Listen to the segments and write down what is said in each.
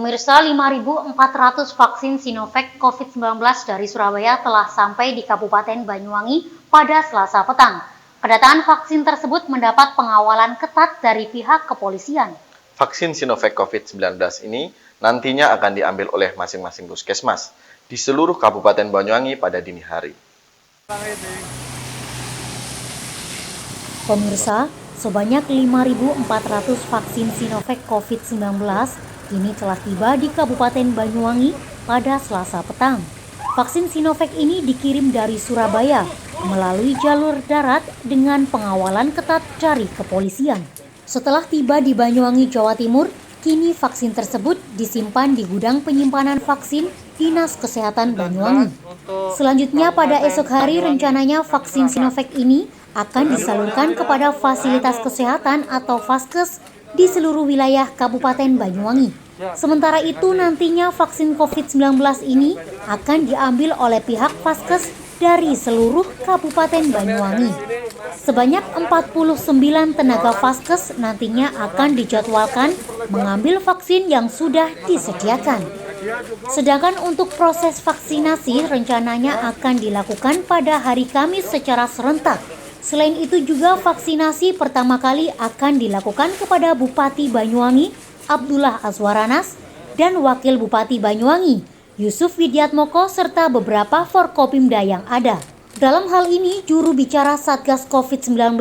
Pemirsa, 5.400 vaksin Sinovac COVID-19 dari Surabaya telah sampai di Kabupaten Banyuwangi pada Selasa petang. Kedatangan vaksin tersebut mendapat pengawalan ketat dari pihak kepolisian. Vaksin Sinovac COVID-19 ini nantinya akan diambil oleh masing-masing puskesmas di seluruh Kabupaten Banyuwangi pada dini hari. Pemirsa, sebanyak 5.400 vaksin Sinovac COVID-19 kini telah tiba di Kabupaten Banyuwangi pada Selasa petang. Vaksin Sinovac ini dikirim dari Surabaya melalui jalur darat dengan pengawalan ketat dari kepolisian. Setelah tiba di Banyuwangi, Jawa Timur, kini vaksin tersebut disimpan di gudang penyimpanan vaksin Dinas Kesehatan Banyuwangi. Selanjutnya pada esok hari rencananya vaksin Sinovac ini akan disalurkan kepada fasilitas kesehatan atau Vaskes di seluruh wilayah Kabupaten Banyuwangi. Sementara itu nantinya vaksin COVID-19 ini akan diambil oleh pihak Vaskes dari seluruh Kabupaten Banyuwangi. Sebanyak 49 tenaga Vaskes nantinya akan dijadwalkan mengambil vaksin yang sudah disediakan. Sedangkan untuk proses vaksinasi rencananya akan dilakukan pada hari Kamis secara serentak. Selain itu juga vaksinasi pertama kali akan dilakukan kepada Bupati Banyuwangi, Abdullah Azwaranas, dan Wakil Bupati Banyuwangi, Yusuf Widiatmoko, serta beberapa Forkopimda yang ada. Dalam hal ini, juru bicara Satgas COVID-19,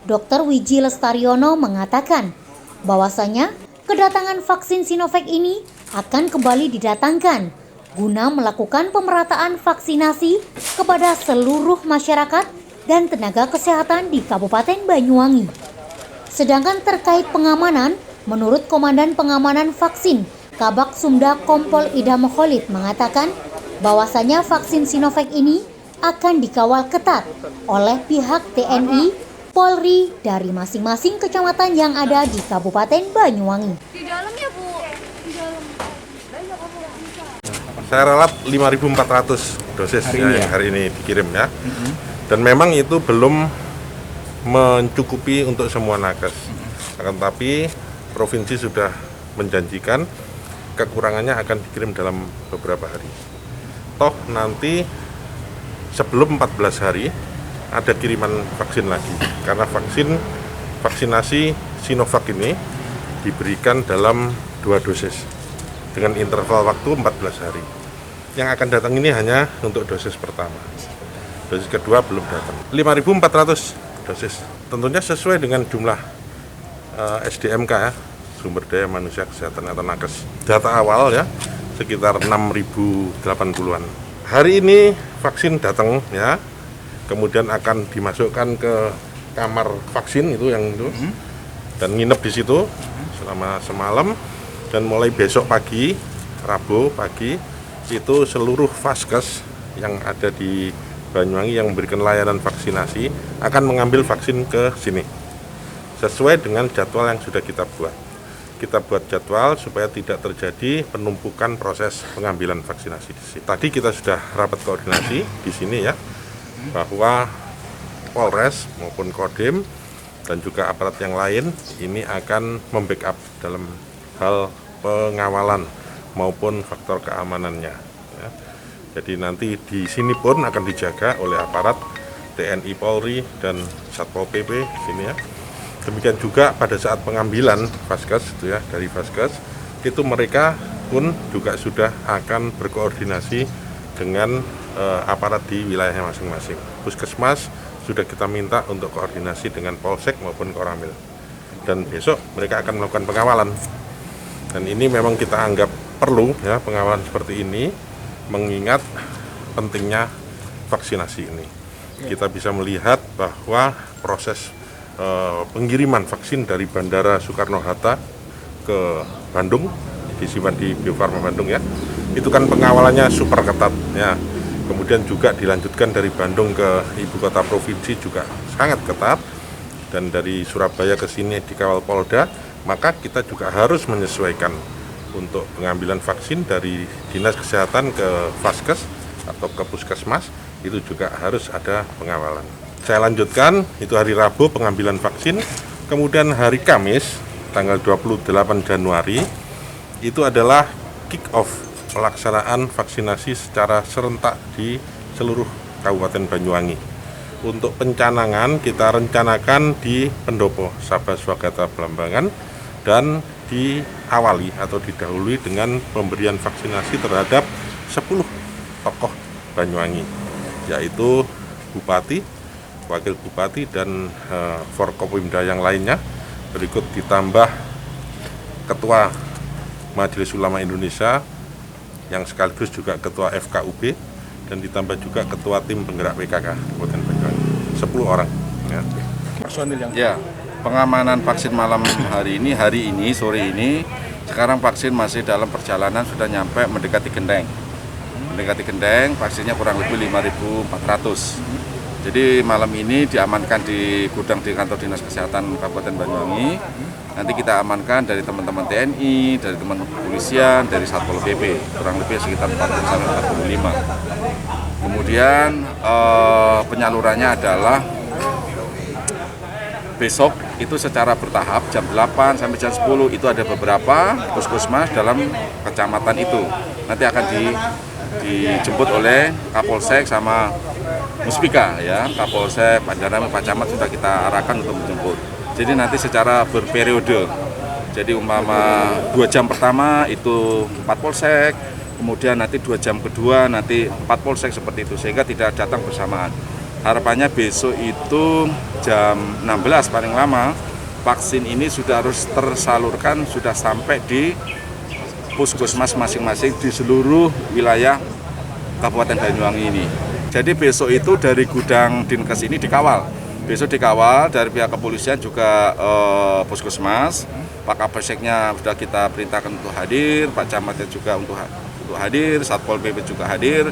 Dr. Wiji Lestariono mengatakan bahwasanya kedatangan vaksin Sinovac ini akan kembali didatangkan guna melakukan pemerataan vaksinasi kepada seluruh masyarakat dan tenaga kesehatan di Kabupaten Banyuwangi. Sedangkan terkait pengamanan, menurut Komandan Pengamanan Vaksin Kabak Sumda Kompol Idham Khalid mengatakan bahwasanya vaksin Sinovac ini akan dikawal ketat oleh pihak TNI, Polri dari masing-masing kecamatan yang ada di Kabupaten Banyuwangi. Di dalam ya, Bu? Di dalam. Saya ralat 5.400 dosis hari ini dikirim ya. Dan memang itu belum mencukupi untuk semua nakes. Akan tetapi provinsi sudah menjanjikan kekurangannya akan dikirim dalam beberapa hari. Toh nanti sebelum 14 hari ada kiriman vaksin lagi. Karena vaksinasi Sinovac ini diberikan dalam 2 dosis dengan interval waktu 14 hari. Yang akan datang ini hanya untuk dosis pertama. Dosis kedua belum datang. 5.400 dosis. Tentunya sesuai dengan jumlah SDMK ya, sumber daya manusia kesehatan atau nakes. Data awal ya, sekitar 6.080-an. Hari ini vaksin datang ya, kemudian akan dimasukkan ke kamar vaksin itu yang itu, dan nginep di situ selama semalam, dan mulai besok pagi, Rabu pagi, itu seluruh Vaskes yang ada di Banyuwangi yang memberikan layanan vaksinasi akan mengambil vaksin ke sini sesuai dengan jadwal yang sudah kita buat. Kita buat jadwal supaya tidak terjadi penumpukan proses pengambilan vaksinasi di sini. Tadi kita sudah rapat koordinasi di sini ya, bahwa Polres maupun Kodim dan juga aparat yang lain ini akan membackup dalam hal pengawalan maupun faktor keamanannya. Ya. Jadi nanti di sini pun akan dijaga oleh aparat TNI, Polri, dan Satpol PP sini ya. Demikian juga pada saat pengambilan Vaskes itu ya, dari Vaskes itu mereka pun juga sudah akan berkoordinasi dengan aparat di wilayahnya masing-masing. Puskesmas sudah kita minta untuk koordinasi dengan Polsek maupun Koramil. Dan besok mereka akan melakukan pengawalan. Dan ini memang kita anggap perlu ya pengawalan seperti ini, mengingat pentingnya vaksinasi ini. Kita bisa melihat bahwa proses pengiriman vaksin dari Bandara Soekarno-Hatta ke Bandung, disimpan di Bio Farma Bandung ya, itu kan pengawalannya super ketat ya. Kemudian juga dilanjutkan dari Bandung ke ibu kota provinsi juga sangat ketat, dan dari Surabaya ke sini dikawal Polda, maka kita juga harus menyesuaikan untuk pengambilan vaksin dari Dinas Kesehatan ke Vaskes atau ke Puskesmas, itu juga harus ada pengawalan. Saya lanjutkan, itu hari Rabu pengambilan vaksin, kemudian hari Kamis tanggal 28 Januari itu adalah kick off pelaksanaan vaksinasi secara serentak di seluruh Kabupaten Banyuwangi. Untuk pencanangan kita rencanakan di Pendopo, Sabah, Swagata, Blambangan, dan diawali atau didahului dengan pemberian vaksinasi terhadap 10 tokoh Banyuwangi, yaitu Bupati, Wakil Bupati, dan Forkopimda yang lainnya. Berikut ditambah Ketua Majelis Ulama Indonesia yang sekaligus juga Ketua FKUB, dan ditambah juga Ketua Tim Penggerak PKK Kabupaten Banyuwangi, 10 orang. Ya. Personil yang pengamanan vaksin malam hari ini, sore ini, sekarang vaksin masih dalam perjalanan, sudah nyampe mendekati Gendeng. Vaksinnya kurang lebih 5.400. Jadi malam ini diamankan di gudang di kantor Dinas Kesehatan Kabupaten Banyuwangi. Nanti kita amankan dari teman-teman TNI, dari teman kepolisian, dari Satpol PP, kurang lebih sekitar 40-45. Kemudian penyalurannya adalah besok itu secara bertahap, jam 8 sampai jam 10 itu ada beberapa puskesmas dalam kecamatan itu. Nanti akan dijemput oleh Kapolsek sama Muspika, ya. Kapolsek, Banjarnegara, Pak Camat sudah kita arahkan untuk menjemput. Jadi nanti secara berperiode. Jadi umpama 2 jam pertama itu 4 polsek, kemudian nanti 2 jam kedua nanti 4 polsek, seperti itu, sehingga tidak datang bersamaan. Harapannya besok itu jam 16 paling lama vaksin ini sudah harus tersalurkan, sudah sampai di puskesmas masing-masing di seluruh wilayah Kabupaten Banyuwangi ini. Jadi besok itu dari gudang Dinkes ini dikawal. Besok dikawal dari pihak kepolisian juga puskesmas. Pak Kapolseknya sudah kita perintahkan untuk hadir, Pak Camatnya juga untuk hadir, Satpol PP juga hadir,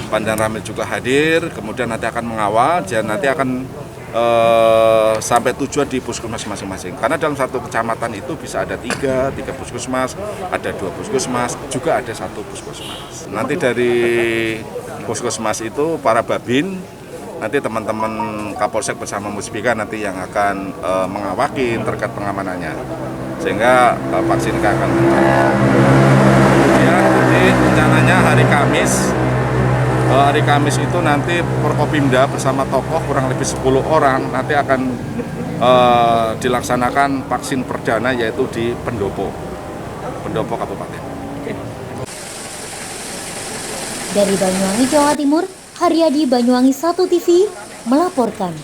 Banjarnegara juga hadir. Kemudian nanti akan mengawal, dan nanti akan sampai tujuan di puskesmas masing-masing. Karena dalam satu kecamatan itu bisa ada tiga puskesmas, ada 2 puskesmas, juga ada 1 puskesmas. Nanti dari puskesmas itu para babin, nanti teman-teman Kapolsek bersama Muspika nanti yang akan mengawakin terkait pengamanannya, sehingga vaksin akan kemudian rencananya hari Kamis itu nanti Forkopimda bersama tokoh kurang lebih 10 orang nanti akan dilaksanakan vaksin perdana, yaitu di Pendopo Kabupaten. Dari Banyuwangi, Jawa Timur, Haryadi, Banyuwangi 1 TV melaporkan.